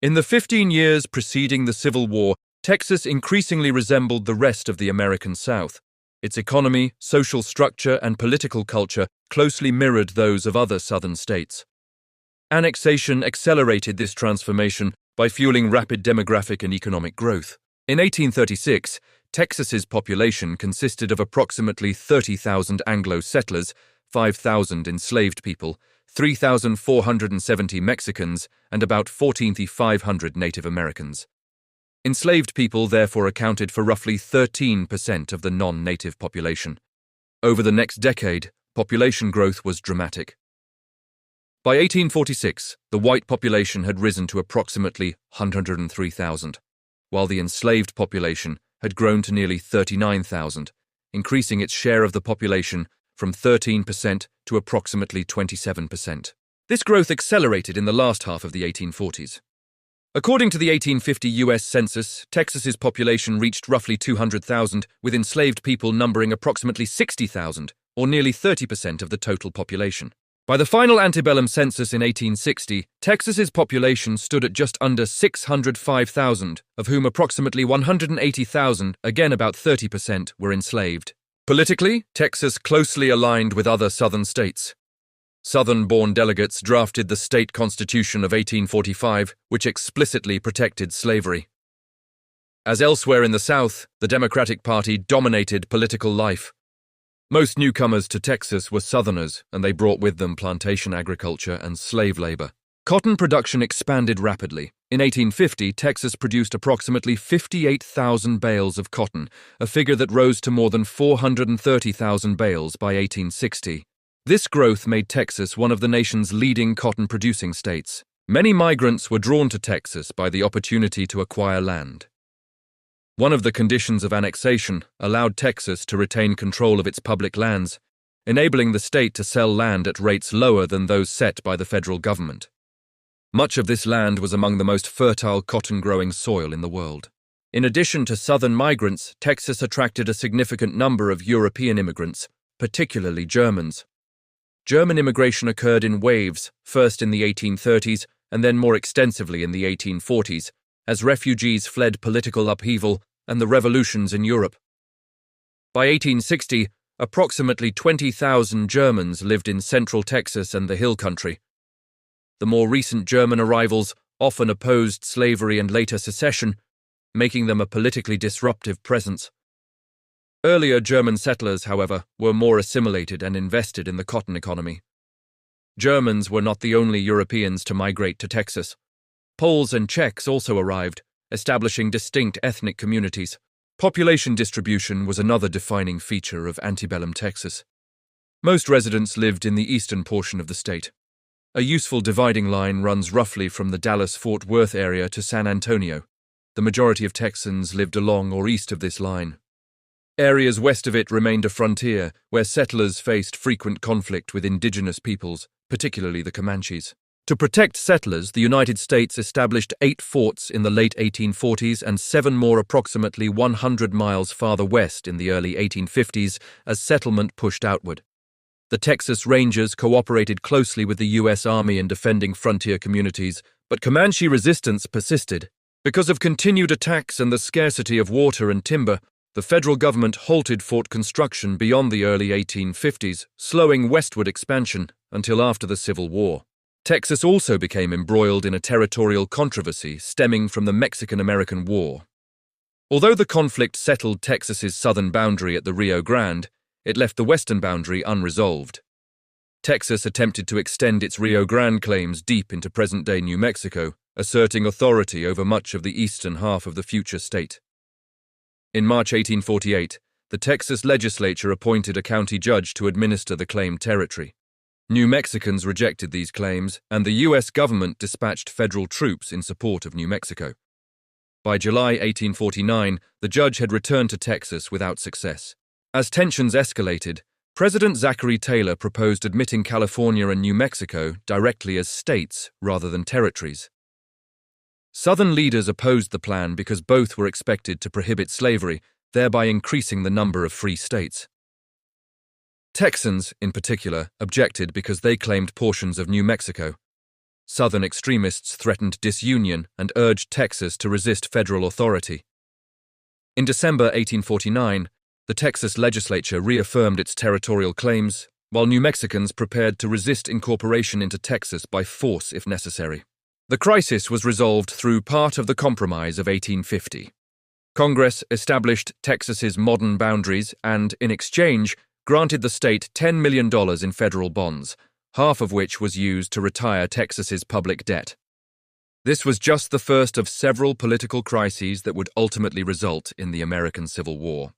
In the 15 years preceding the Civil War, Texas increasingly resembled the rest of the American South. Its economy, social structure, and political culture closely mirrored those of other southern states. Annexation accelerated this transformation by fueling rapid demographic and economic growth. In 1836, Texas's population consisted of approximately 30,000 Anglo settlers, 5,000 enslaved people, 3,470 Mexicans, and about 14,500 Native Americans. Enslaved people therefore accounted for roughly 13% of the non-native population. Over the next decade, population growth was dramatic. By 1846, the white population had risen to approximately 103,000, while the enslaved population had grown to nearly 39,000, increasing its share of the population from 13% to approximately 27%. This growth accelerated in the last half of the 1840s. According to the 1850 U.S. Census, Texas's population reached roughly 200,000, with enslaved people numbering approximately 60,000, or nearly 30% of the total population. By the final antebellum census in 1860, Texas's population stood at just under 605,000, of whom approximately 180,000, again about 30%, were enslaved. Politically, Texas closely aligned with other southern states. Southern-born delegates drafted the state constitution of 1845, which explicitly protected slavery. As elsewhere in the South, the Democratic Party dominated political life. Most newcomers to Texas were Southerners, and they brought with them plantation agriculture and slave labor. Cotton production expanded rapidly. In 1850, Texas produced approximately 58,000 bales of cotton, a figure that rose to more than 430,000 bales by 1860. This growth made Texas one of the nation's leading cotton-producing states. Many migrants were drawn to Texas by the opportunity to acquire land. One of the conditions of annexation allowed Texas to retain control of its public lands, enabling the state to sell land at rates lower than those set by the federal government. Much of this land was among the most fertile cotton-growing soil in the world. In addition to southern migrants, Texas attracted a significant number of European immigrants, particularly Germans. German immigration occurred in waves, first in the 1830s and then more extensively in the 1840s, as refugees fled political upheaval and the revolutions in Europe. By 1860, approximately 20,000 Germans lived in central Texas and the Hill Country. The more recent German arrivals often opposed slavery and later secession, making them a politically disruptive presence. Earlier German settlers, however, were more assimilated and invested in the cotton economy. Germans were not the only Europeans to migrate to Texas. Poles and Czechs also arrived, establishing distinct ethnic communities. Population distribution was another defining feature of Antebellum Texas. Most residents lived in the eastern portion of the state. A useful dividing line runs roughly from the Dallas-Fort Worth area to San Antonio. The majority of Texans lived along or east of this line. Areas west of it remained a frontier, where settlers faced frequent conflict with indigenous peoples, particularly the Comanches. To protect settlers, the United States established 8 forts in the late 1840s and 7 more approximately 100 miles farther west in the early 1850s as settlement pushed outward. The Texas Rangers cooperated closely with the U.S. Army in defending frontier communities, but Comanche resistance persisted. Because of continued attacks and the scarcity of water and timber, the federal government halted fort construction beyond the early 1850s, slowing westward expansion until after the Civil War. Texas also became embroiled in a territorial controversy stemming from the Mexican-American War. Although the conflict settled Texas's southern boundary at the Rio Grande, it left the western boundary unresolved. Texas attempted to extend its Rio Grande claims deep into present-day New Mexico, asserting authority over much of the eastern half of the future state. In March 1848, the Texas legislature appointed a county judge to administer the claimed territory. New Mexicans rejected these claims, and the U.S. government dispatched federal troops in support of New Mexico. By July 1849, the judge had returned to Texas without success. As tensions escalated, President Zachary Taylor proposed admitting California and New Mexico directly as states rather than territories. Southern leaders opposed the plan because both were expected to prohibit slavery, thereby increasing the number of free states. Texans, in particular, objected because they claimed portions of New Mexico. Southern extremists threatened disunion and urged Texas to resist federal authority. In December 1849, the Texas legislature reaffirmed its territorial claims, while New Mexicans prepared to resist incorporation into Texas by force if necessary. The crisis was resolved through part of the Compromise of 1850. Congress established Texas's modern boundaries and, in exchange, granted the state $10 million in federal bonds, half of which was used to retire Texas's public debt. This was just the first of several political crises that would ultimately result in the American Civil War.